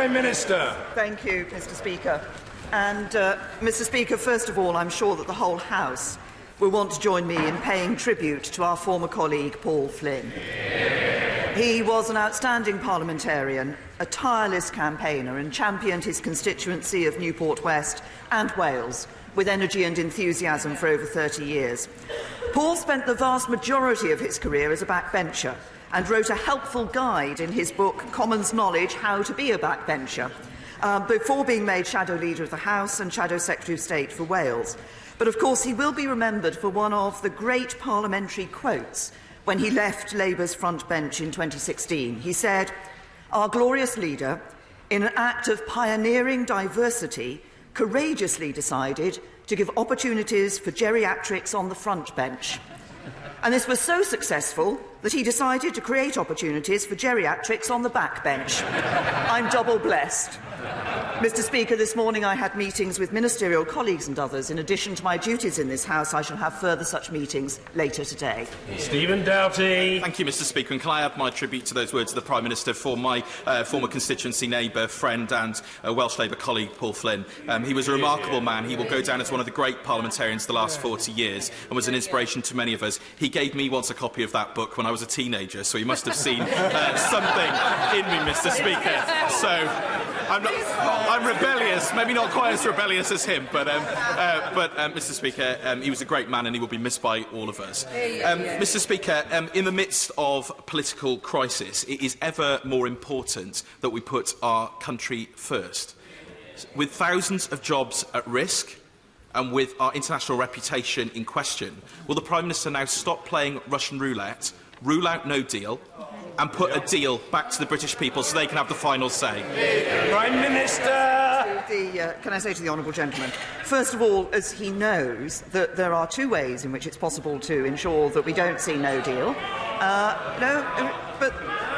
Prime Minister. Thank you, Mr. Speaker. And, Mr. Speaker, first of all, I'm sure that the whole House will want to join me in paying tribute to our former colleague, Paul Flynn. He was an outstanding parliamentarian, a tireless campaigner, and championed his constituency of Newport West and Wales with energy and enthusiasm for over 30 years. Paul spent the vast majority of his career as a backbencher and wrote a helpful guide in his book, Commons Knowledge, How to be a Backbencher, before being made Shadow Leader of the House and Shadow Secretary of State for Wales. But of course he will be remembered for one of the great parliamentary quotes when he left Labour's front bench in 2016. He said, "Our glorious leader, in an act of pioneering diversity, courageously decided to give opportunities for geriatrics on the front bench." And this was so successful that he decided to create opportunities for geriatrics on the back bench. I'm double blessed. Mr. Speaker, this morning I had meetings with ministerial colleagues and others. In addition to my duties in this House, I shall have further such meetings later today. Stephen Doughty. Thank you, Mr. Speaker. And can I add my tribute to those words of the Prime Minister for my former constituency neighbour, friend and Welsh Labour colleague, Paul Flynn. He was a remarkable man. He will go down as one of the great parliamentarians of the last 40 years and was an inspiration to many of us. He gave me once a copy of that book when I was a teenager, so he must have seen something in me, Mr. Speaker. So I'm rebellious, maybe not quite as rebellious as him, but Mr. Speaker, he was a great man and he will be missed by all of us. Mr. Speaker, in the midst of political crisis, it is ever more important that we put our country first. With thousands of jobs at risk and with our international reputation in question, will the Prime Minister now stop playing Russian roulette, rule out no deal, and put a deal back to the British people so they can have the final say? Prime Minister. Can I say to the honourable gentleman, first of all, as he knows, that there are two ways in which it's possible to ensure that we don't see no deal. But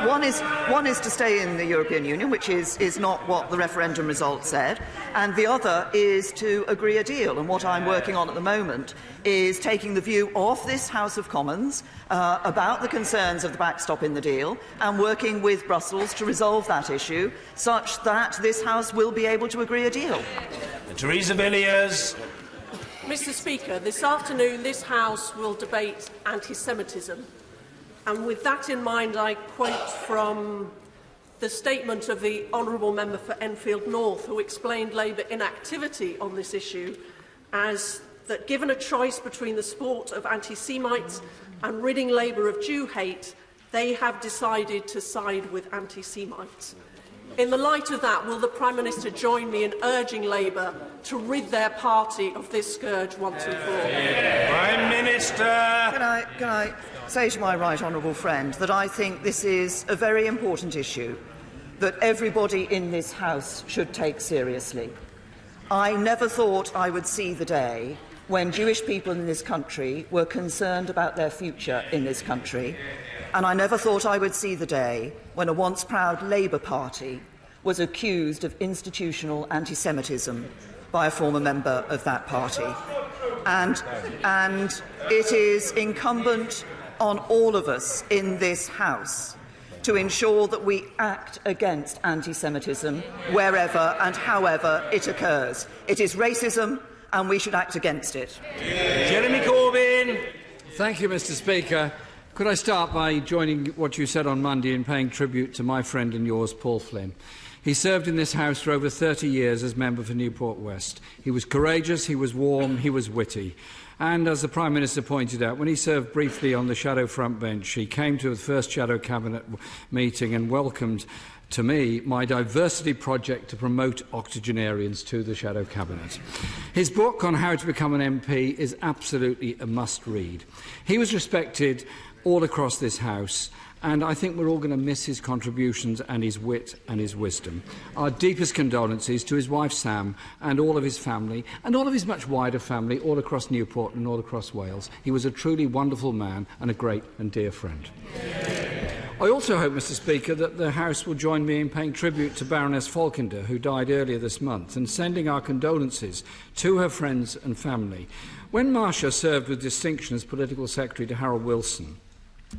one is to stay in the European Union, which is not what the referendum result said, and the other is to agree a deal. And what I'm working on at the moment is taking the view of this House of Commons about the concerns of the backstop in the deal and working with Brussels to resolve that issue such that this House will be able to agree a deal. Theresa Villiers. Mr. Speaker, this afternoon this House will debate anti-Semitism. And with that in mind, I quote from the statement of the Honourable Member for Enfield North, who explained Labour inactivity on this issue as that given a choice between the support of anti-Semites and ridding Labour of Jew hate, they have decided to side with anti-Semites. In the light of that, will the Prime Minister join me in urging Labour to rid their party of this scourge once and for all? Prime Minister. Can I say to my right honourable friend that I think this is a very important issue that everybody in this House should take seriously. I never thought I would see the day when Jewish people in this country were concerned about their future in this country, and I never thought I would see the day when a once proud Labour Party was accused of institutional anti-Semitism by a former member of that party. And it is incumbent on all of us in this House to ensure that we act against anti-Semitism wherever and however it occurs. It is racism and we should act against it. Jeremy Corbyn. Thank you, Mr. Speaker. Could I start by joining what you said on Monday in paying tribute to my friend and yours, Paul Flynn. He served in this House for over 30 years as member for Newport West. He was courageous, he was warm, he was witty. And as the Prime Minister pointed out, when he served briefly on the Shadow front bench, he came to the first Shadow Cabinet meeting and welcomed to me my diversity project to promote octogenarians to the Shadow Cabinet. His book on how to become an MP is absolutely a must-read. He was respected all across this House, and I think we're all going to miss his contributions and his wit and his wisdom. Our deepest condolences to his wife Sam and all of his family and all of his much wider family all across Newport and all across Wales. He was a truly wonderful man and a great and dear friend. I also hope, Mr. Speaker, that the House will join me in paying tribute to Baroness Falkender, who died earlier this month, and sending our condolences to her friends and family. When Marcia served with distinction as Political Secretary to Harold Wilson,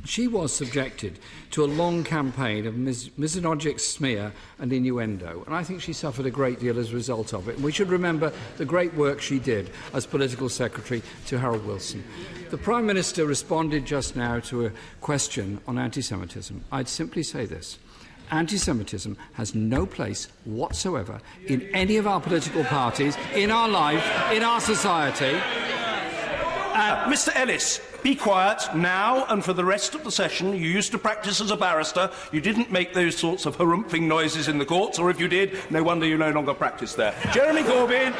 She was subjected to a long campaign of misogynistic smear and innuendo, and I think she suffered a great deal as a result of it. And we should remember the great work she did as political secretary to Harold Wilson. The Prime Minister responded just now to a question on anti-Semitism. I'd simply say this. Anti-Semitism has no place whatsoever in any of our political parties, in our life, in our society. Mr. Ellis, be quiet now and for the rest of the session. You used to practice as a barrister. You didn't make those sorts of harumphing noises in the courts, or if you did, no wonder you no longer practice there. Jeremy Corbyn.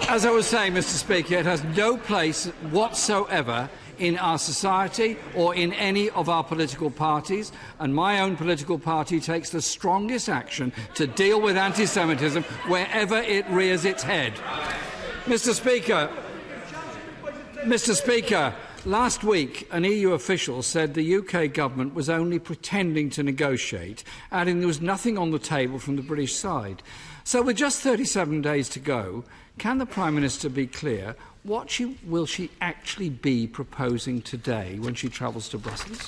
As I was saying, Mr. Speaker, it has no place whatsoever in our society or in any of our political parties, and my own political party takes the strongest action to deal with anti-Semitism wherever it rears its head. Mr. Speaker, last week an EU official said the UK government was only pretending to negotiate, adding there was nothing on the table from the British side. So with just 37 days to go, can the Prime Minister be clear what will she actually be proposing today when she travels to Brussels?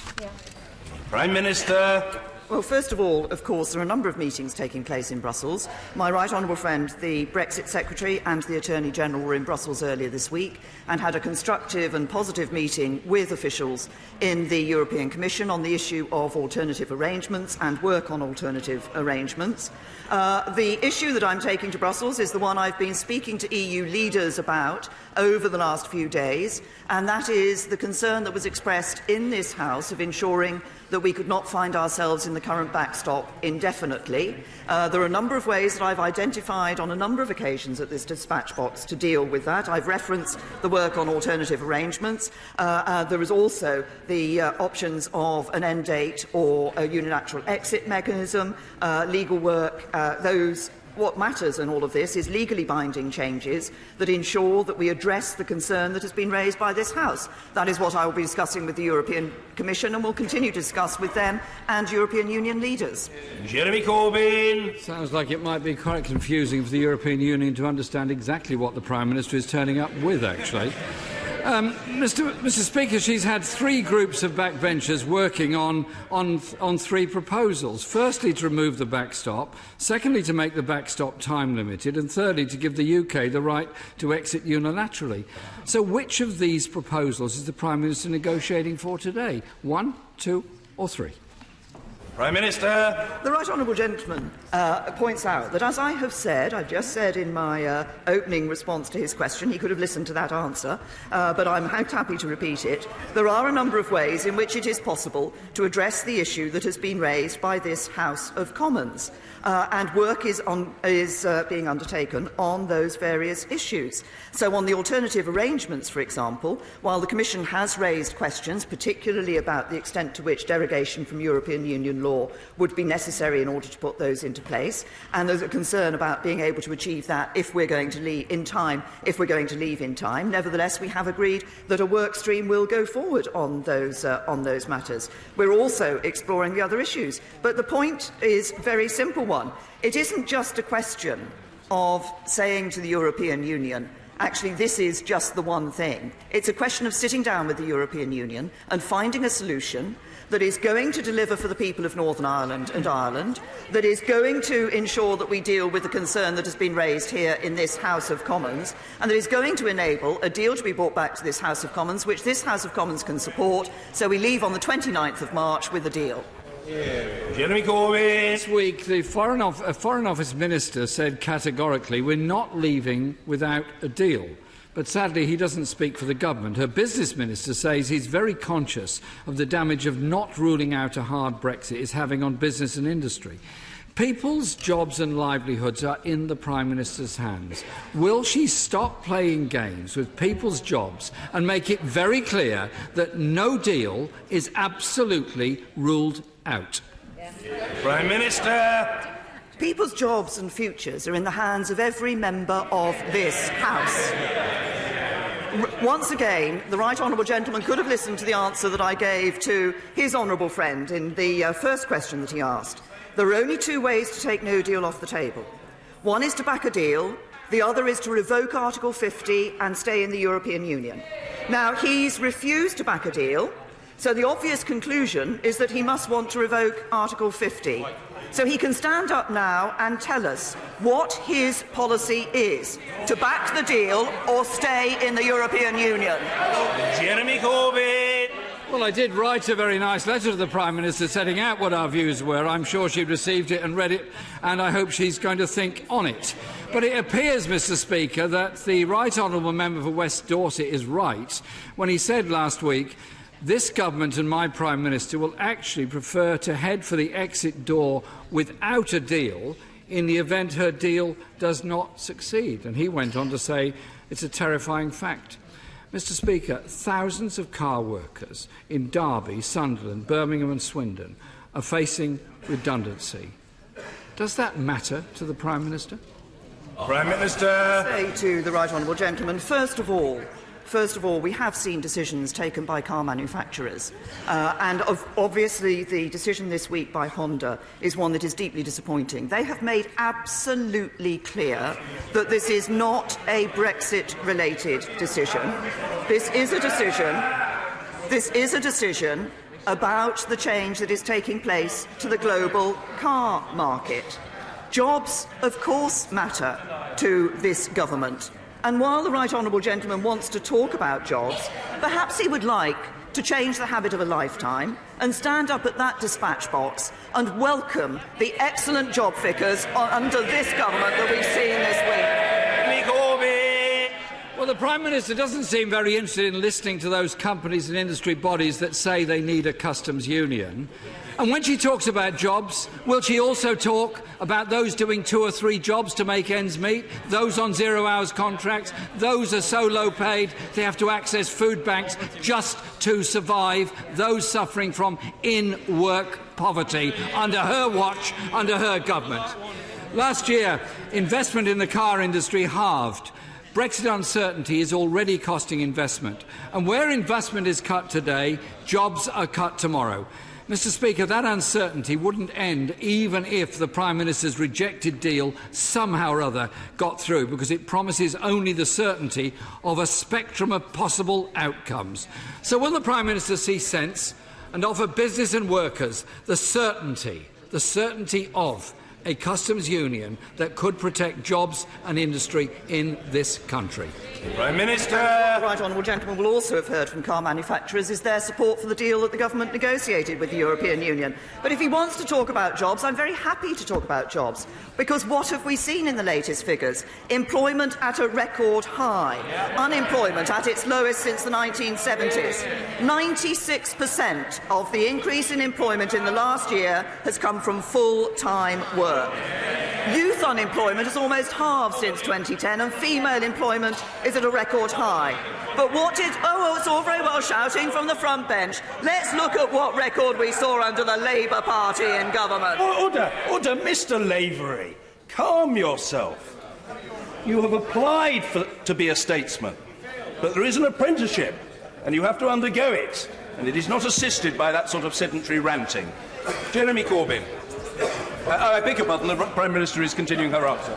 Prime Minister. Well, first of all, of course, there are a number of meetings taking place in Brussels. My right honourable friend, the Brexit Secretary and the Attorney-General were in Brussels earlier this week and had a constructive and positive meeting with officials in the European Commission on the issue of alternative arrangements and work on alternative arrangements. The issue that I'm taking to Brussels is the one I've been speaking to EU leaders about over the last few days, and that is the concern that was expressed in this House of ensuring that we could not find ourselves in the current backstop indefinitely. There are a number of ways that I've identified on a number of occasions at this dispatch box to deal with that. I've referenced the work on alternative arrangements. There is also the options of an end date or a unilateral exit mechanism, legal work, What matters in all of this is legally binding changes that ensure that we address the concern that has been raised by this House. That is what I will be discussing with the European Commission and will continue to discuss with them and European Union leaders. Jeremy Corbyn. Sounds like it might be quite confusing for the European Union to understand exactly what the Prime Minister is turning up with, actually. Mr. Speaker, she's had three groups of backbenchers working on three proposals. Firstly, to remove the backstop. Secondly, to make the backstop time-limited. And thirdly, to give the UK the right to exit unilaterally. So which of these proposals is the Prime Minister negotiating for today? 1, 2 or 3? Prime Minister. The right honourable gentleman points out that, as I have said, I've just said in my opening response to his question, he could have listened to that answer, but I'm happy to repeat it. There are a number of ways in which it is possible to address the issue that has been raised by this House of Commons, and work is being undertaken on those various issues. So on the alternative arrangements, for example, while the Commission has raised questions, particularly about the extent to which derogation from European Union law would be necessary in order to put those into place, and there's a concern about being able to achieve that if we're going to leave in time. Nevertheless, we have agreed that a work stream will go forward on those matters. We're also exploring the other issues, but the point is a very simple one. It isn't just a question of saying to the European Union, actually, this is just the one thing. It's a question of sitting down with the European Union and finding a solution that is going to deliver for the people of Northern Ireland and Ireland, that is going to ensure that we deal with the concern that has been raised here in this House of Commons, and that is going to enable a deal to be brought back to this House of Commons, which this House of Commons can support, so we leave on the 29th of March with a deal. Jeremy Corbyn. This week, the Foreign Office Minister said categorically, we're not leaving without a deal. But sadly, he doesn't speak for the government. Her Business Minister says he's very conscious of the damage of not ruling out a hard Brexit is having on business and industry. People's jobs and livelihoods are in the Prime Minister's hands. Will she stop playing games with people's jobs and make it very clear that no deal is absolutely ruled out? Prime Minister. People's jobs and futures are in the hands of every member of this House. Once again, the right honourable gentleman could have listened to the answer that I gave to his honourable friend in the first question that he asked. There are only two ways to take no deal off the table. One is to back a deal, the other is to revoke Article 50 and stay in the European Union. Now, he's refused to back a deal So the obvious conclusion is that he must want to revoke Article 50. So he can stand up now and tell us what his policy is, to back the deal or stay in the European Union. Jeremy Corbyn. Well, I did write a very nice letter to the Prime Minister setting out what our views were. I'm sure she received it and read it, and I hope she's going to think on it. But it appears, Mr. Speaker, that the Right Honourable Member for West Dorset is right when he said last week, this government and my Prime Minister will actually prefer to head for the exit door without a deal in the event her deal does not succeed. And he went on to say it's a terrifying fact. Mr. Speaker, thousands of car workers in Derby, Sunderland, Birmingham and Swindon are facing redundancy. Does that matter to the Prime Minister? Prime Minister. Say to the right honourable gentleman, first of all, we have seen decisions taken by car manufacturers, and obviously the decision this week by Honda is one that is deeply disappointing. They have made absolutely clear that this is not a Brexit-related decision. This is a decision about the change that is taking place to the global car market. Jobs, of course, matter to this government. And while the right honourable gentleman wants to talk about jobs, perhaps he would like to change the habit of a lifetime and stand up at that dispatch box and welcome the excellent job figures under this government that we've seen this week. Well, the Prime Minister doesn't seem very interested in listening to those companies and industry bodies that say they need a customs union. And when she talks about jobs, will she also talk about those doing 2 or 3 jobs to make ends meet, those on 0-hours contracts, those are so low paid they have to access food banks just to survive, those suffering from in-work poverty under her watch, under her government? Last year, investment in the car industry halved. Brexit uncertainty is already costing investment. And where investment is cut today, jobs are cut tomorrow. Mr. Speaker, that uncertainty wouldn't end even if the Prime Minister's rejected deal somehow or other got through, because it promises only the certainty of a spectrum of possible outcomes. So will the Prime Minister see sense and offer business and workers the certainty of a customs union that could protect jobs and industry in this country? Prime Minister. The right honourable gentleman will also have heard from car manufacturers is their support for the deal that the government negotiated with the European Union. But if he wants to talk about jobs, I'm very happy to talk about jobs, because what have we seen in the latest figures? Employment at a record high, unemployment at its lowest since the 1970s. 96% of the increase in employment in the last year has come from full-time work. Youth unemployment has almost halved since 2010, and female employment is at a record high. But what did... Oh, it's all very well shouting from the front bench. Let's look at what record we saw under the Labour Party in government. Order, Mr. Lavery. Calm yourself. You have applied to be a statesman, but there is an apprenticeship, and you have to undergo it, and it is not assisted by that sort of sedentary ranting. Jeremy Corbyn. I beg your pardon, the Prime Minister is continuing her answer.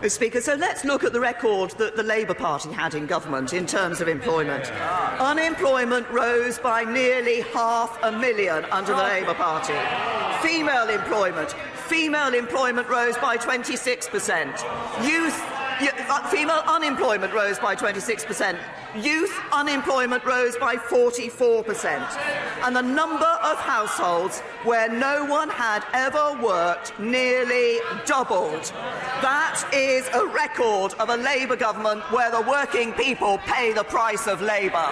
Mr. Speaker, so let's look at the record that the Labour Party had in government in terms of employment. Unemployment rose by nearly 500,000 under the Labour Party. Female employment rose by 26%. Female unemployment rose by 26%. Youth unemployment rose by 44%. And the number of households where no one had ever worked nearly doubled. That is a record of a Labour government where the working people pay the price of labour.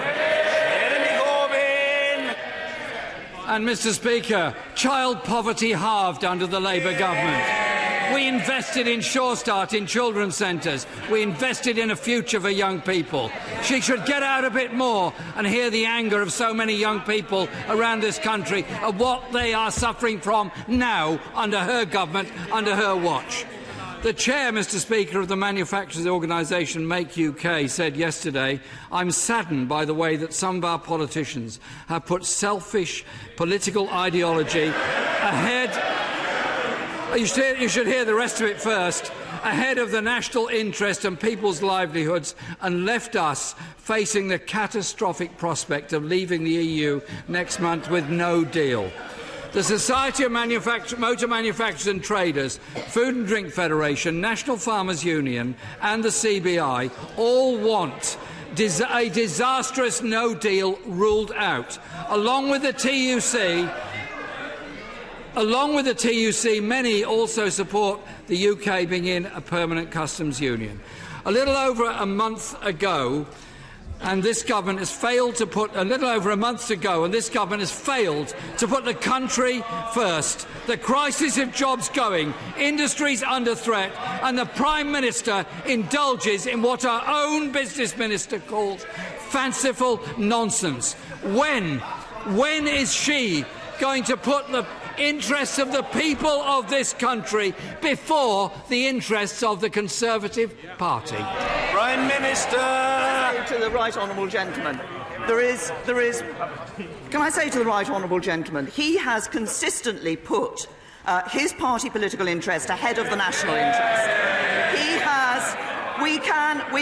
And, Mr. Speaker, child poverty halved under the Labour government. We invested in Sure Start in children's centres. We invested in a future for young people. She should get out a bit more and hear the anger of so many young people around this country of what they are suffering from now under her government, under her watch. The chair, Mr. Speaker, of the manufacturers' organisation Make UK said yesterday, "I'm saddened by the way that some of our politicians have put selfish political ideology ahead You should hear the rest of it first. Ahead of the national interest and people's livelihoods, and left us facing the catastrophic prospect of leaving the EU next month with no deal. The Society of Motor Manufacturers and Traders, Food and Drink Federation, National Farmers Union and the CBI all want a disastrous no deal ruled out. Along with the TUC, many also support the UK being in a permanent customs union. A little over a month ago, and this government has failed to put the country first. The crisis of jobs going, industries under threat, and the Prime Minister indulges in what our own Business Minister calls fanciful nonsense. When is she going to put the interests of the people of this country before the interests of the Conservative Party? Prime Minister! To the right honourable gentleman, can I say to the right honourable gentleman, he has consistently put his party political interest ahead of the national interest. He has. We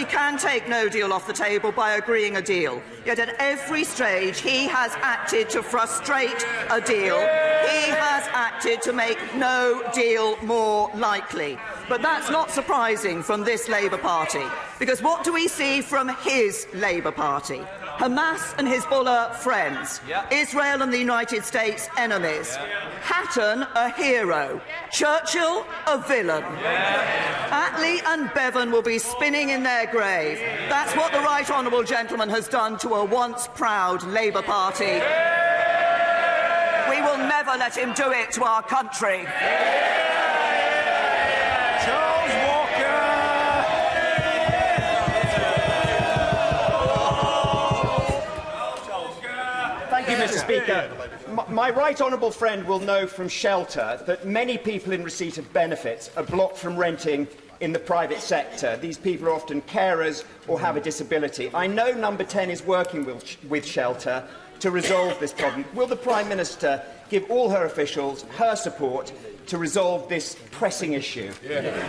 can take no deal off the table by agreeing a deal. Yet at every stage he has acted to frustrate a deal. He has acted to make no deal more likely. But that's not surprising from this Labour Party, because what do we see from his Labour Party? Hamas and Hezbollah friends, Israel and the United States enemies, Hatton a hero, Churchill a villain. Attlee and Bevan will be spinning in their grave. That's what the right honourable gentleman has done to a once proud Labour Party. We will never let him do it to our country. Thank you, Mr. Speaker. My right honourable friend will know from Shelter that many people in receipt of benefits are blocked from renting in the private sector. These people are often carers or have a disability. I know Number 10 is working with Shelter to resolve this problem. Will the Prime Minister give all her officials her support to resolve this pressing issue?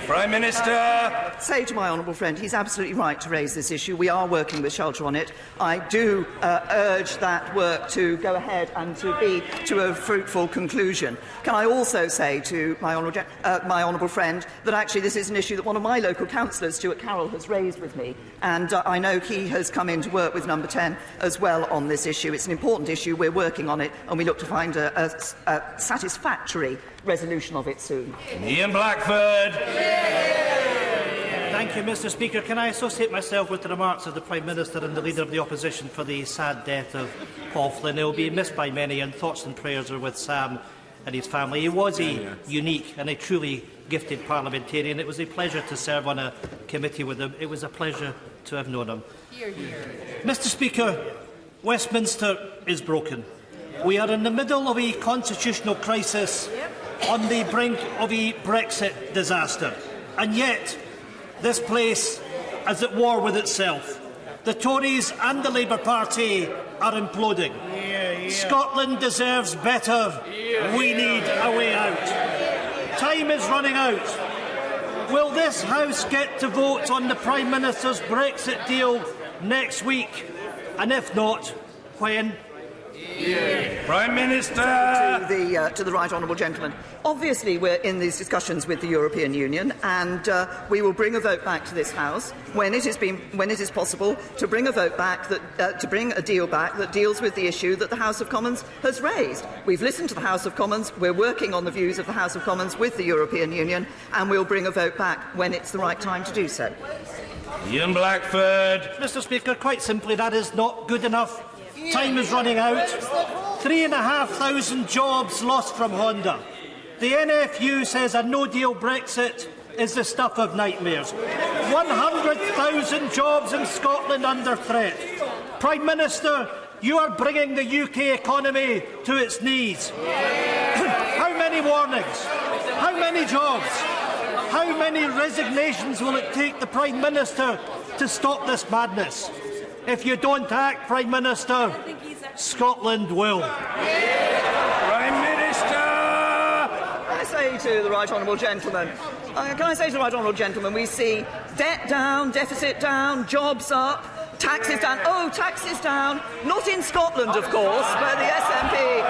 Prime Minister! Say to my honourable friend, he's absolutely right to raise this issue. We are working with Shelter on it. I do urge that work to go ahead and to be to a fruitful conclusion. Can I also say to my honourable friend that actually this is an issue that one of my local councillors, Stuart Carroll, has raised with me, and I know he has come in to work with Number 10 as well on this issue. It's an important issue. We're working on it, and we look to find a satisfactory resolution of it soon. Ian Blackford. Thank you, Mr. Speaker. Can I associate myself with the remarks of the Prime Minister and the Leader of the Opposition for the sad death of Paul Flynn? He will be missed by many, and thoughts and prayers are with Sam and his family. He was a unique and a truly gifted parliamentarian. It was a pleasure to serve on a committee with him. It was a pleasure to have known him. Mr. Speaker, Westminster is broken. We are in the middle of a constitutional crisis on the brink of a Brexit disaster. And yet, this place is at war with itself. The Tories and the Labour Party are imploding. Scotland deserves better. We need a way out. Time is running out. Will this House get to vote on the Prime Minister's Brexit deal next week? And if not, when? Prime Minister! To the right honourable gentleman. Obviously, we're in these discussions with the European Union, and we will bring a vote back to this House when it is possible to bring a vote back to bring a deal back that deals with the issue that the House of Commons has raised. We've listened to the House of Commons. We're working on the views of the House of Commons with the European Union, and we'll bring a vote back when it's the right time to do so. Ian Blackford. Mr. Speaker, quite simply, that is not good enough. Time is running out. 3,500 jobs lost from Honda. The NFU says a no-deal Brexit is the stuff of nightmares. 100,000 jobs in Scotland under threat. Prime Minister, you are bringing the UK economy to its knees. How many warnings? How many jobs? How many resignations will it take the Prime Minister to stop this madness? If you don't act, Prime Minister, Scotland will. Prime Minister! I say say to the right honourable gentleman? We see debt down, deficit down, jobs up, taxes down. Oh, taxes down. Not in Scotland, of course, where the SNP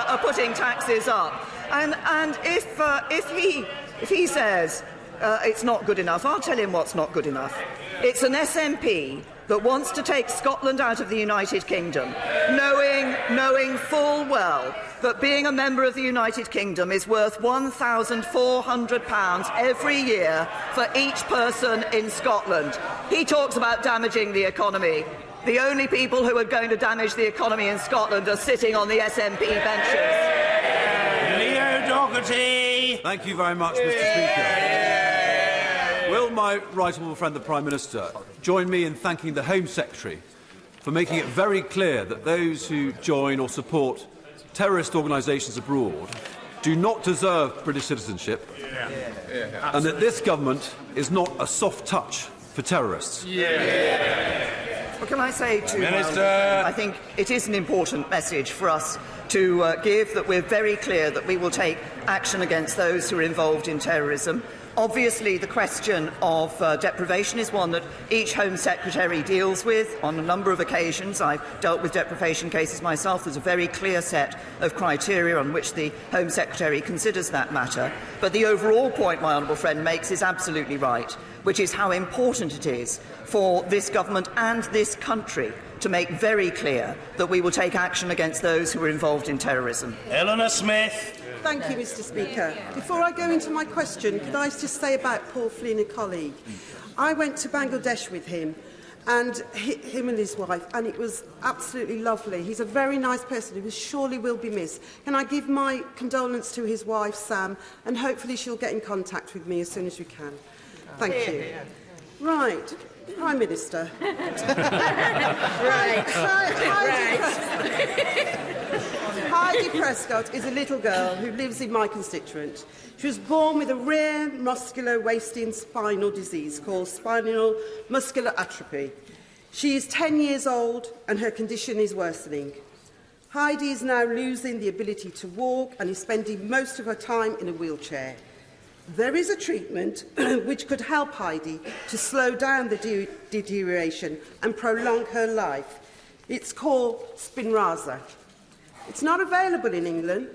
are putting taxes up. And if he says it's not good enough, I'll tell him what's not good enough. It's an SNP that wants to take Scotland out of the United Kingdom, knowing full well that being a member of the United Kingdom is worth £1,400 every year for each person in Scotland. He talks about damaging the economy. The only people who are going to damage the economy in Scotland are sitting on the SNP benches. Leo Doherty! Thank you very much, Mr. Speaker. Will my right honourable friend, the Prime Minister, join me in thanking the Home Secretary for making it very clear that those who join or support terrorist organisations abroad do not deserve British citizenship, and that this government is not a soft touch for terrorists? Well, can I say to Minister? I think it is an important message for us to give, that we're very clear that we will take action against those who are involved in terrorism. Obviously, the question of deprivation is one that each Home Secretary deals with on a number of occasions. I've dealt with deprivation cases myself. There's a very clear set of criteria on which the Home Secretary considers that matter. But the overall point my honourable friend makes is absolutely right, which is how important it is for this government and this country to make very clear that we will take action against those who are involved in terrorism. Eleanor Smith. Thank you, Mr. Speaker. Before I go into my question, could I just say about Paul Flynn, a colleague? I went to Bangladesh with him and him and his wife, and it was absolutely lovely. He's a very nice person who surely will be missed. Can I give my condolence to his wife, Sam, and hopefully she'll get in contact with me as soon as we can. Thank you. Right. Prime Minister. Heidi Prescott is a little girl who lives in my constituent. She was born with a rare muscular wasting spinal disease called spinal muscular atrophy. She is 10 years old and her condition is worsening. Heidi is now losing the ability to walk and is spending most of her time in a wheelchair. There is a treatment which could help Heidi to slow down the deterioration and prolong her life. It's called Spinraza. It's not available in England,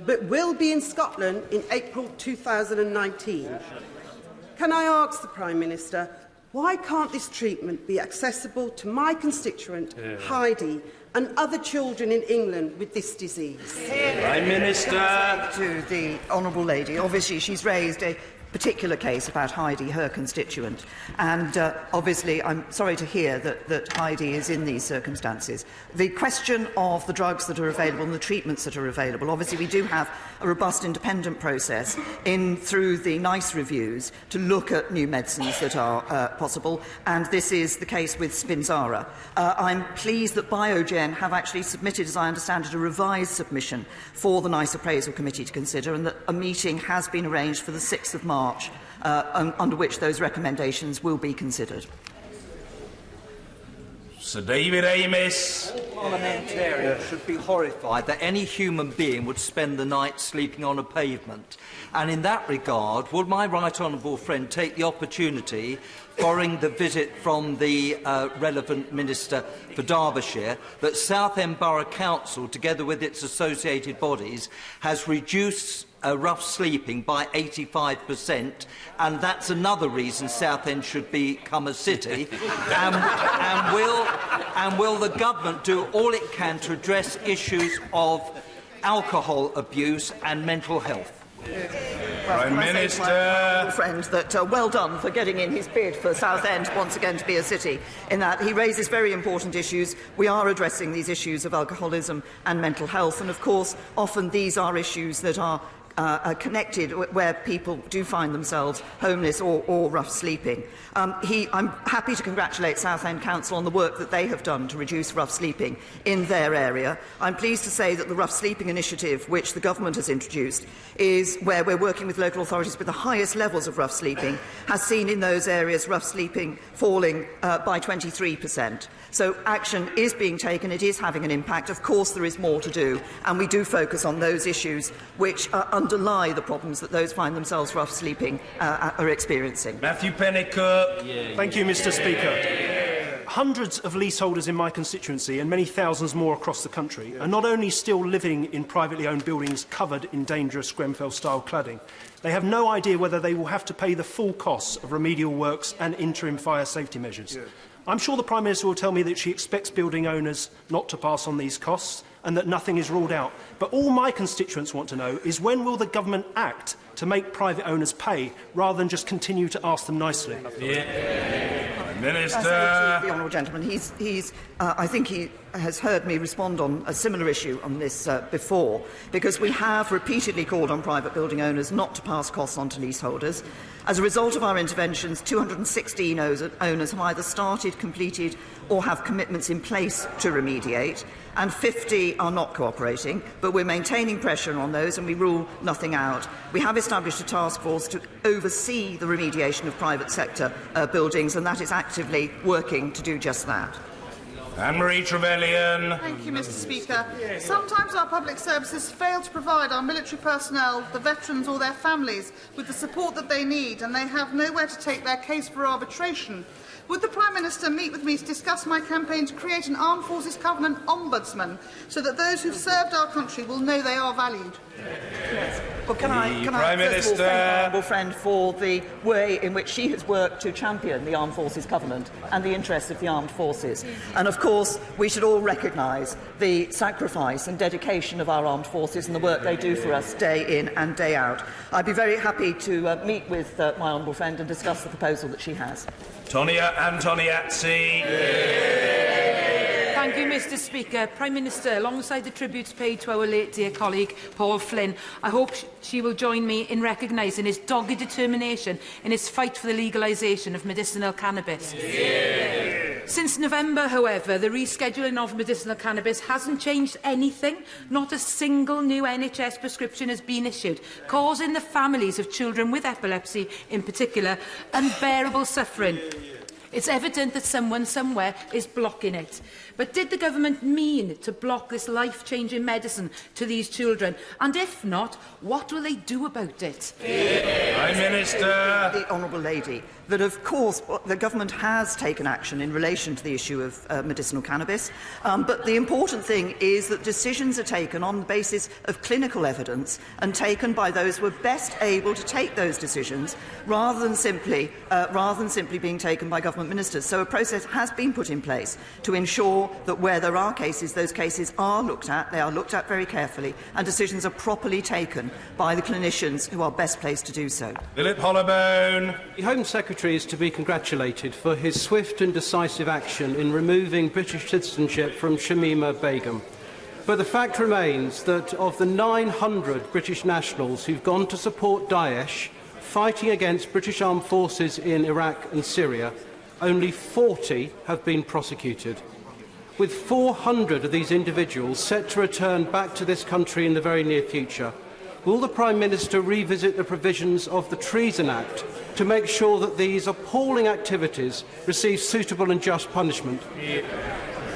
but will be in Scotland in April 2019. Can I ask the Prime Minister, why can't this treatment be accessible to my constituent, Heidi, and other children in England with this disease? Prime Minister. To the honourable lady, obviously she's raised a particular case about Heidi, her constituent, and obviously I'm sorry to hear that Heidi is in these circumstances. The question of the drugs that are available and the treatments that are available, obviously we do have a robust independent process through the NICE reviews to look at new medicines that are possible, and this is the case with Spinraza. I'm pleased that Biogen have actually submitted, as I understand it, a revised submission for the NICE Appraisal Committee to consider, and that a meeting has been arranged for the 6th of March, under which those recommendations will be considered. Sir David Amis. Parliamentarians should be horrified that any human being would spend the night sleeping on a pavement. And in that regard, would my right honourable friend take the opportunity, following the visit from the relevant Minister for Derbyshire, that Southend Borough Council, together with its associated bodies, has reduced rough sleeping by 85%, and that's another reason Southend should become a city. and will the government do all it can to address issues of alcohol abuse and mental health? Prime Minister. Friend, that well done for getting in his bid for Southend once again to be a city, in that he raises very important issues. We are addressing these issues of alcoholism and mental health, and of course often these are issues that are connected, where people do find themselves homeless or rough sleeping. I'm happy to congratulate Southend Council on the work that they have done to reduce rough sleeping in their area. I'm pleased to say that the Rough Sleeping Initiative, which the government has introduced, is where we're working with local authorities with the highest levels of rough sleeping, has seen in those areas rough sleeping falling by 23%. So action is being taken, it is having an impact. Of course there is more to do, and we do focus on those issues which are underlie the problems that those find themselves rough sleeping are experiencing. Matthew Pennicutt. Thank you, Mr. Speaker. Hundreds of leaseholders in my constituency and many thousands more across the country are not only still living in privately owned buildings covered in dangerous Grenfell-style cladding, they have no idea whether they will have to pay the full costs of remedial works and interim fire safety measures. I'm sure the Prime Minister will tell me that she expects building owners not to pass on these costs and that nothing is ruled out. But all my constituents want to know is when will the government act to make private owners pay rather than just continue to ask them nicely? Minister. The honourable gentleman, I think he has heard me respond on a similar issue on this before, because we have repeatedly called on private building owners not to pass costs on to leaseholders. As a result of our interventions, 216 owners have either started, completed or have commitments in place to remediate, and 50 are not cooperating, but we're maintaining pressure on those and we rule nothing out. We have established a task force to oversee the remediation of private sector buildings, and that is actively working to do just that. Anne-Marie Trevelyan. Thank you, Mr. Speaker. Sometimes our public services fail to provide our military personnel, the veterans or their families with the support that they need, and they have nowhere to take their case for arbitration. Would the Prime Minister meet with me to discuss my campaign to create an Armed Forces Covenant Ombudsman so that those who've served our country will know they are valued? Yes. Well, can I Prime first of all Minister. thank my honourable friend for the way in which she has worked to champion the Armed Forces Covenant and the interests of the armed forces. And of course, we should all recognise the sacrifice and dedication of our armed forces and the work they do for us day in and day out. I'd be very happy to meet with my honourable friend and discuss the proposal that she has. Tonia Antoniazzi. Thank you, Mr. Speaker. Prime Minister, alongside the tributes paid to our late dear colleague Paul Flynn, I hope she will join me in recognising his dogged determination in his fight for the legalisation of medicinal cannabis. Since November, however, the rescheduling of medicinal cannabis hasn't changed anything. Not a single new NHS prescription has been issued, causing the families of children with epilepsy, in particular, unbearable suffering. It's evident that someone somewhere is blocking it. But did the government mean to block this life-changing medicine to these children? And if not, what will they do about it? Prime Minister. The honourable lady, that of course the government has taken action in relation to the issue of medicinal cannabis, but the important thing is that decisions are taken on the basis of clinical evidence and taken by those who are best able to take those decisions, rather than simply being taken by government ministers. So a process has been put in place to ensure that where there are cases, those cases are looked at, they are looked at very carefully, and decisions are properly taken by the clinicians who are best placed to do so. Philip Hollowbone. The Home Secretary is to be congratulated for his swift and decisive action in removing British citizenship from Shamima Begum. But the fact remains that of the 900 British nationals who've gone to support Daesh fighting against British armed forces in Iraq and Syria, only 40 have been prosecuted. With 400 of these individuals set to return back to this country in the very near future, will the Prime Minister revisit the provisions of the Treason Act to make sure that these appalling activities receive suitable and just punishment?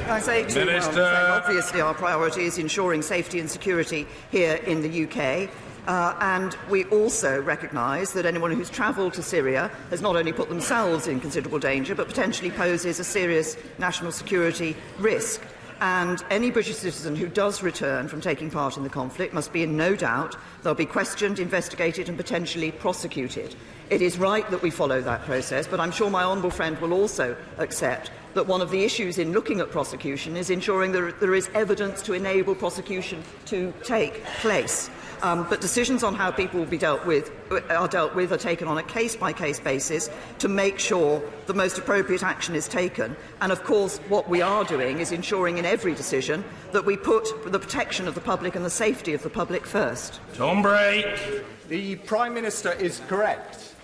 I say to Minister. Obviously our priority is ensuring safety and security here in the UK. And we also recognise that anyone who's travelled to Syria has not only put themselves in considerable danger, but potentially poses a serious national security risk. And any British citizen who does return from taking part in the conflict must be in no doubt they'll be questioned, investigated and potentially prosecuted. It is right that we follow that process, but I'm sure my honourable friend will also accept that one of the issues in looking at prosecution is ensuring that there is evidence to enable prosecution to take place. But decisions on how people will be dealt with are taken on a case-by-case basis to make sure the most appropriate action is taken. And of course, what we are doing is ensuring in every decision that we put the protection of the public and the safety of the public first. Tom Brake. The Prime Minister is correct.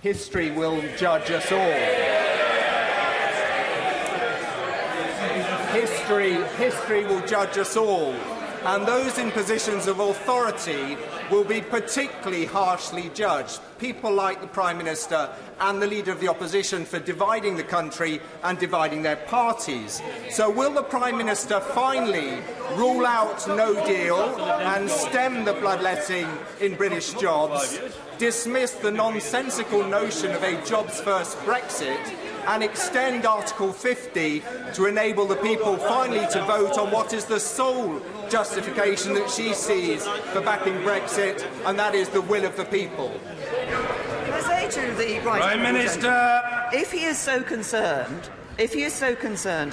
History will judge us all. History will judge us all. and those in positions of authority will be particularly harshly judged. People like the Prime Minister and the Leader of the Opposition for dividing the country and dividing their parties. So will the Prime Minister finally rule out no deal and stem the bloodletting in British jobs, dismiss the nonsensical notion of a jobs-first Brexit, and extend Article 50 to enable the people finally to vote on what is the sole justification that she sees for backing Brexit, and that is the will of the people? Can I say to the Prime Minister, if he is so concerned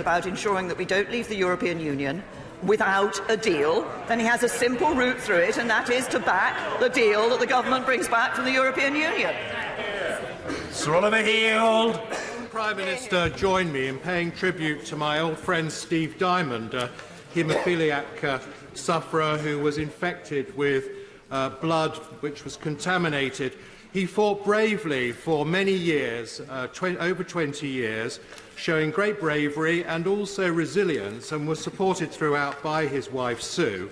about ensuring that we don't leave the European Union without a deal, then he has a simple route through it, and that is to back the deal that the government brings back from the European Union. Sir Oliver Heald. Prime Minister join me in paying tribute to my old friend Steve Diamond, a haemophiliac sufferer who was infected with blood which was contaminated. He fought bravely for many years, over 20 years, showing great bravery and also resilience, and was supported throughout by his wife Sue.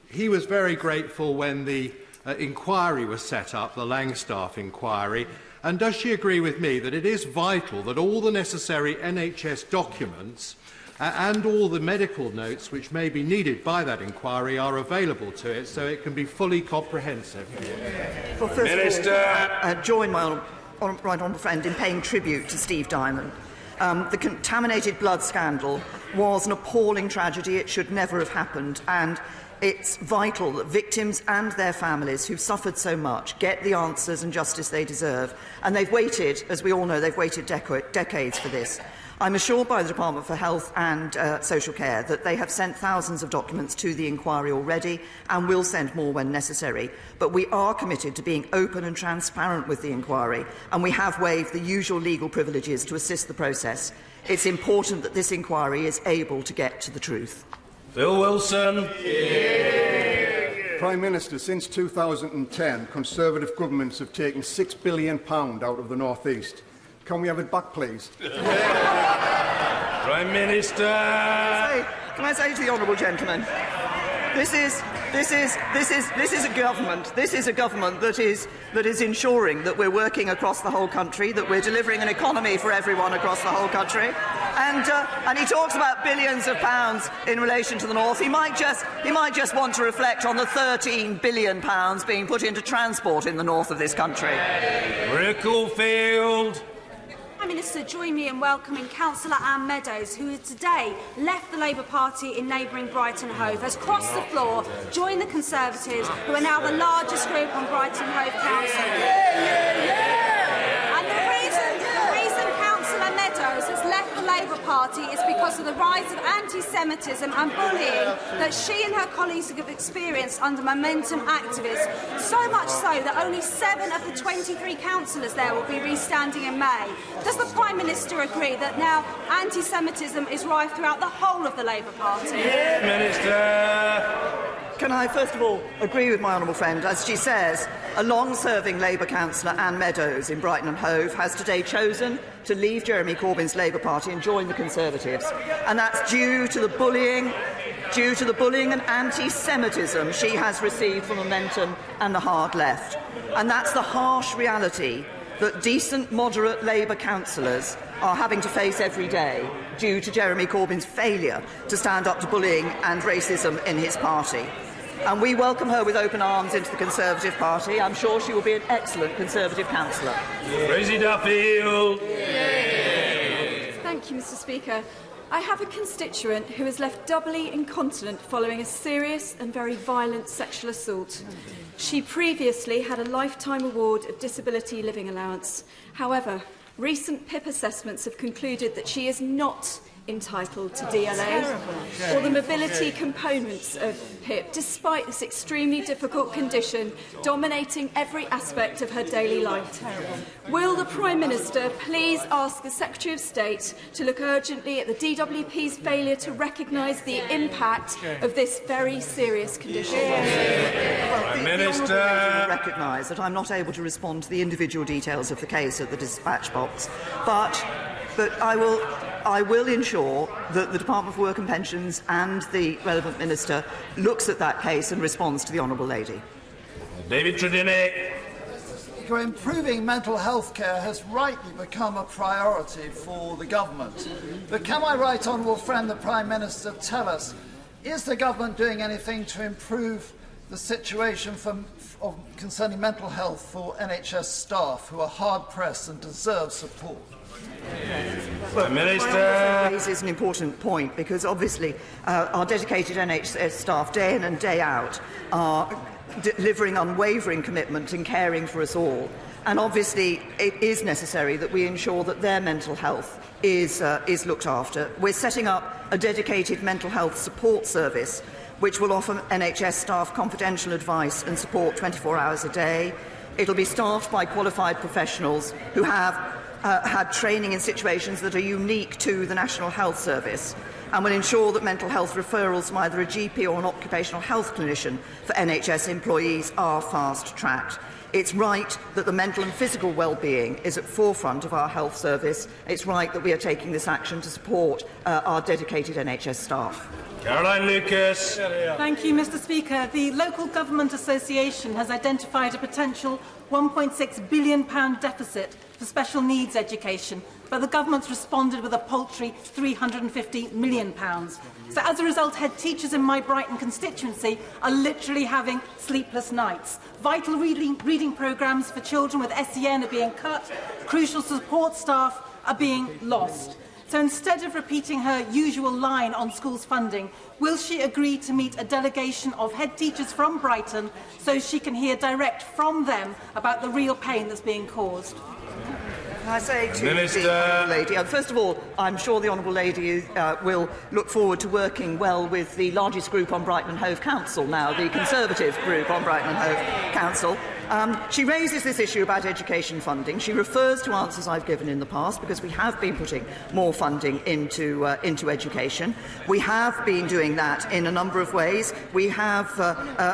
He was very grateful when the inquiry was set up, the Langstaff inquiry. And does she agree with me that it is vital that all the necessary NHS documents and all the medical notes which may be needed by that inquiry are available to it so it can be fully comprehensive? Well, first of all, join my right honourable friend in paying tribute to Steve Diamond. The contaminated blood scandal was an appalling tragedy. It should never have happened, and it's vital that victims and their families who've suffered so much get the answers and justice they deserve. And they've waited, as we all know, they've waited decades for this. I'm assured by the Department for Health and Social Care that they have sent thousands of documents to the inquiry already and will send more when necessary. But we are committed to being open and transparent with the inquiry, and we have waived the usual legal privileges to assist the process. It's important that this inquiry is able to get to the truth. Phil Wilson. Prime Minister, since 2010, Conservative governments have taken £6 billion out of the North East. Can we have it back, please? Prime Minister. Can I say to the honourable gentleman, this is a government. This is a government that is ensuring that we're working across the whole country, that we're delivering an economy for everyone across the whole country. And he talks about billions of pounds in relation to the North. He might just want to reflect on the £13 billion being put into transport in the north of this country. Ricklefield. Prime Minister, join me in welcoming Councillor Anne Meadows, who has today left the Labour Party in neighbouring Brighton Hove, has crossed the floor, joined the Conservatives, who are now the largest group on Brighton Hove Council. And the reason Councillor Meadows has left the Labour Party is because of the rise of anti-Semitism and bullying that she and her colleagues have experienced under Momentum activists. So much so that only 7 of the 23 councillors there will be restanding in May. Does the Prime Minister agree that now anti-Semitism is rife throughout the whole of the Labour Party? Minister. Can I first of all agree with my honourable friend? As she says, a long-serving Labour councillor, Anne Meadows, in Brighton and Hove, has today chosen to leave Jeremy Corbyn's Labour Party and join the Conservatives. And that's due to the bullying and anti-Semitism she has received from Momentum and the hard left. And that's the harsh reality that decent, moderate Labour councillors are having to face every day due to Jeremy Corbyn's failure to stand up to bullying and racism in his party. And we welcome her with open arms into the Conservative Party. I'm sure she will be an excellent Conservative councillor. Rosie Duffield. Thank you, Mr. Speaker. I have a constituent who is left doubly incontinent following a serious and very violent sexual assault. She previously had a lifetime award of disability living allowance. However, recent PIP assessments have concluded that she is not entitled to DLA or the mobility components of PIP, despite this extremely difficult condition dominating every aspect of her daily life. Will the Prime Minister please ask the Secretary of State to look urgently at the DWP's failure to recognise the impact of this very serious condition? Prime Minister. Recognise that I'm not able to respond to the individual details of the case at the dispatch box, but I will I will ensure that the Department for Work and Pensions and the relevant minister looks at that case and responds to the honourable lady. David Tredinnick. Improving mental health care has rightly become a priority for the government. But can my right honourable friend, the Prime Minister, tell us, is the government doing anything to improve the situation concerning mental health for NHS staff who are hard-pressed and deserve support? Well, Minister raises an important point, because obviously our dedicated NHS staff day in and day out are delivering unwavering commitment in caring for us all, and obviously it is necessary that we ensure that their mental health is looked after. We're setting up a dedicated mental health support service which will offer NHS staff confidential advice and support 24 hours a day. It'll be staffed by qualified professionals who have had training in situations that are unique to the National Health Service, and will ensure that mental health referrals from either a GP or an occupational health clinician for NHS employees are fast-tracked. It's right that the mental and physical well-being is at forefront of our health service. It's right that we are taking this action to support our dedicated NHS staff. Caroline Lucas. Thank you, Mr. Speaker. The Local Government Association has identified a potential £1.6 billion deficit for special needs education, but the government's responded with a paltry £350 million. So as a result, head teachers in my Brighton constituency are literally having sleepless nights. Vital reading programmes for children with SEN are being cut. Crucial support staff are being lost. So instead of repeating her usual line on schools' funding, will she agree to meet a delegation of head teachers from Brighton so she can hear direct from them about the real pain that's being caused? I say to the Honourable Lady, first of all, I'm sure the Honourable Lady will look forward to working well with the largest group on Brighton and Hove Council now, the Conservative group on Brighton and Hove Council. She raises this issue about education funding. She refers to answers I've given in the past, because we have been putting more funding into education. We have been doing that in a number of ways. We have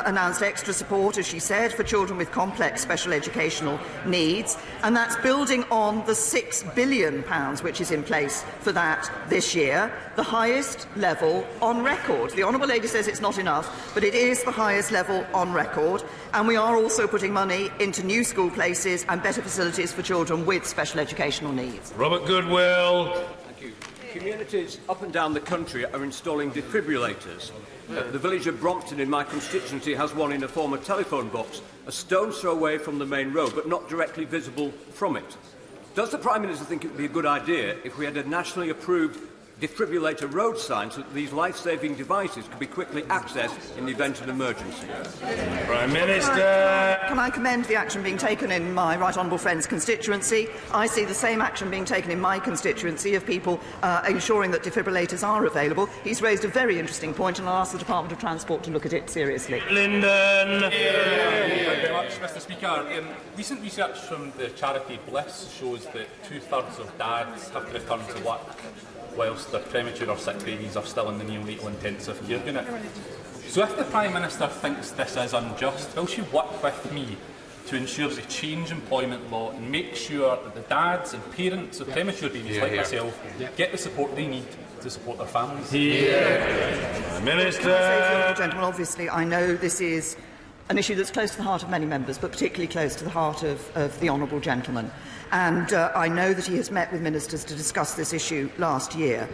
announced extra support, as she said, for children with complex special educational needs, and that's building on the £6 billion which is in place for that this year, the highest level on record. The Honourable Lady says it's not enough, but it is the highest level on record, and we are also putting money into new school places and better facilities for children with special educational needs. Robert Goodwill. Thank you. Communities up and down the country are installing defibrillators. The village of Brompton in my constituency has one in a former telephone box, a stone's throw away from the main road, but not directly visible from it. Does the Prime Minister think it would be a good idea if we had a nationally approved defibrillator road sign so that these life-saving devices could be quickly accessed in the event of an emergency? Prime Minister. Can I commend the action being taken in my right honourable friend's constituency? I see the same action being taken in my constituency of people ensuring that defibrillators are available. He's raised a very interesting point, and I'll ask the Department of Transport to look at it seriously. Lyndon. Thank you very much, Mr. Speaker. Recent research from the charity Bliss shows that 2/3 of dads have to return to work whilst their premature or sick babies are still in the neonatal intensive care unit. So if the Prime Minister thinks this is unjust, will she work with me to ensure that we change employment law and make sure that the dads and parents of premature babies like myself get the support they need to support their families? Minister. Can I say to the gentleman, obviously, I know this is an issue that's close to the heart of many members, but particularly close to the heart of the honourable gentleman. And I know that he has met with ministers to discuss this issue last year.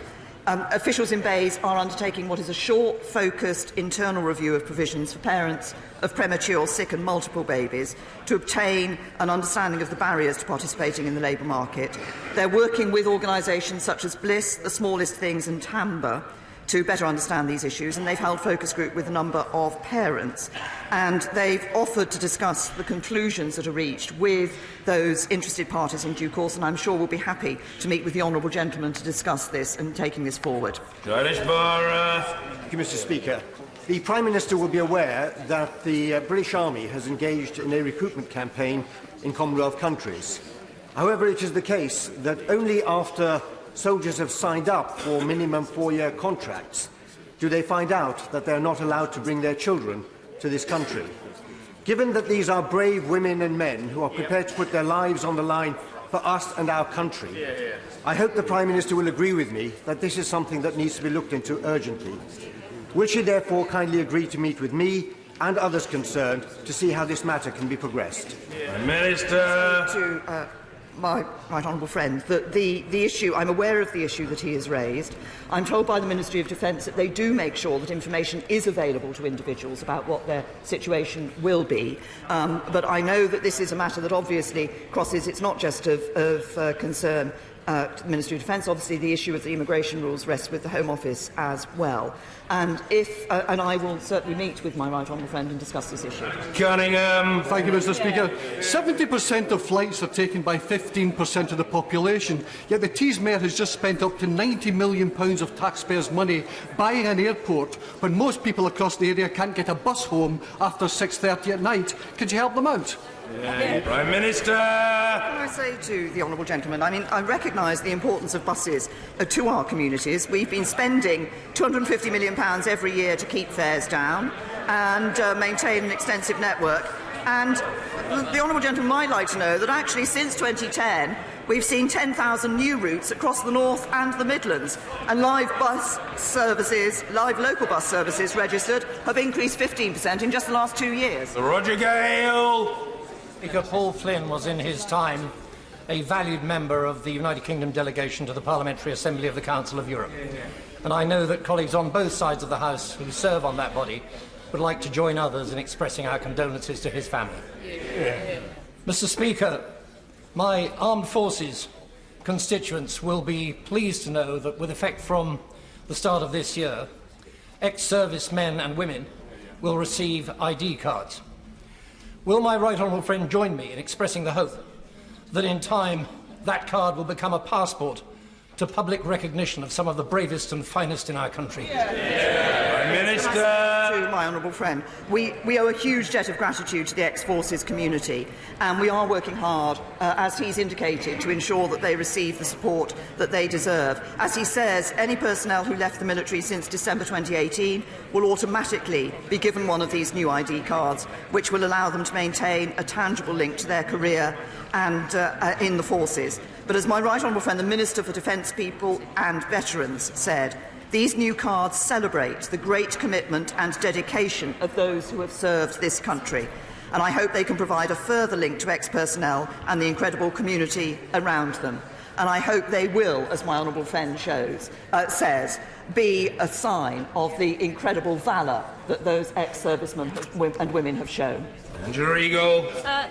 Officials in Bays are undertaking what is a short, focused internal review of provisions for parents of premature, sick and multiple babies to obtain an understanding of the barriers to participating in the labour market. They're working with organisations such as Bliss, The Smallest Things and Tamba to better understand these issues, and they've held focus group with a number of parents, and they've offered to discuss the conclusions that are reached with those interested parties in due course, and I'm sure we'll be happy to meet with the honourable gentleman to discuss this and taking this forward. Thank you, Mr. Speaker. The Prime Minister will be aware that the British Army has engaged in a recruitment campaign in Commonwealth countries. However, it is the case that only after soldiers have signed up for minimum 4-year contracts do they find out that they are not allowed to bring their children to this country. Given that these are brave women and men who are prepared to put their lives on the line for us and our country. I hope the Prime Minister will agree with me that this is something that needs to be looked into urgently. Will she therefore kindly agree to meet with me and others concerned to see how this matter can be progressed? Minister. My right honourable friend, that the issue, I'm aware of the issue that he has raised. I'm told by the Ministry of Defence that they do make sure that information is available to individuals about what their situation will be. But I know that this is a matter that obviously crosses, it's not just of concern to the Ministry of Defence. Obviously, the issue of the immigration rules rests with the Home Office as well. And I will certainly meet with my right honourable friend and discuss this issue. Cunningham. Thank you, Mr. Speaker. 70% of flights are taken by 15% of the population, yet the Tees Mayor has just spent up to £90 million of taxpayers' money buying an airport when most people across the area can't get a bus home after 6:30 at night. Could you help them out? Prime Minister! Can I say to the honourable gentleman, I recognise the importance of buses to our communities. We've been spending £250 million every year to keep fares down and maintain an extensive network. And the honourable gentleman might like to know that actually since 2010 we've seen 10,000 new routes across the North and the Midlands, and live local bus services registered have increased 15% in just the last 2 years. Roger Gale! Speaker, Paul Flynn was in his time a valued member of the United Kingdom delegation to the Parliamentary Assembly of the Council of Europe. And I know that colleagues on both sides of the House who serve on that body would like to join others in expressing our condolences to his family. Mr. Speaker, my armed forces constituents will be pleased to know that with effect from the start of this year, ex-service men and women will receive ID cards. Will my right honourable friend join me in expressing the hope that in time that card will become a passport to public recognition of some of the bravest and finest in our country? Prime Minister! To my honourable friend, we owe a huge debt of gratitude to the ex-forces community, and we are working hard, as he's indicated, to ensure that they receive the support that they deserve. As he says, any personnel who left the military since December 2018 will automatically be given one of these new ID cards, which will allow them to maintain a tangible link to their career and in the forces. But as my right honourable friend, the Minister for Defence People and Veterans, said, these new cards celebrate the great commitment and dedication of those who have served this country. And I hope they can provide a further link to ex-personnel and the incredible community around them. And I hope they will, as my honourable friend says, be a sign of the incredible valour that those ex-servicemen and women have shown. Angela Eagle.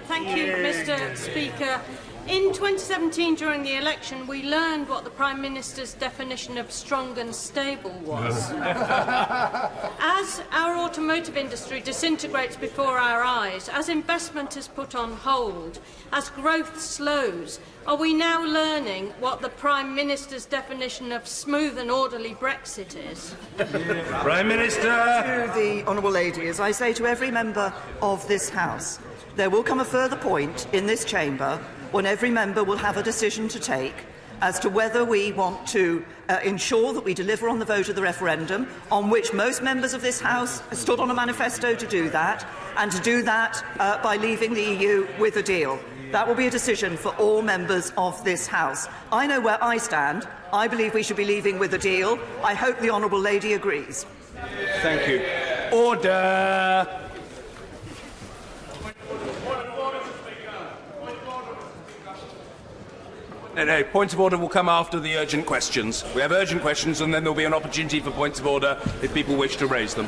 Thank you, Mr. Speaker. In 2017, during the election, we learned what the Prime Minister's definition of strong and stable was. As our automotive industry disintegrates before our eyes, as investment is put on hold, as growth slows, are we now learning what the Prime Minister's definition of smooth and orderly Brexit is? Prime Minister! To the honourable lady, as I say to every member of this House, there will come a further point in this chamber when every member will have a decision to take as to whether we want to ensure that we deliver on the vote of the referendum, on which most members of this House stood on a manifesto to do that, and to do that by leaving the EU with a deal. That will be a decision for all members of this House. I know where I stand. I believe we should be leaving with a deal. I hope the honourable lady agrees. Thank you. Order! No, point of order will come after the urgent questions. We have urgent questions and then there will be an opportunity for points of order if people wish to raise them.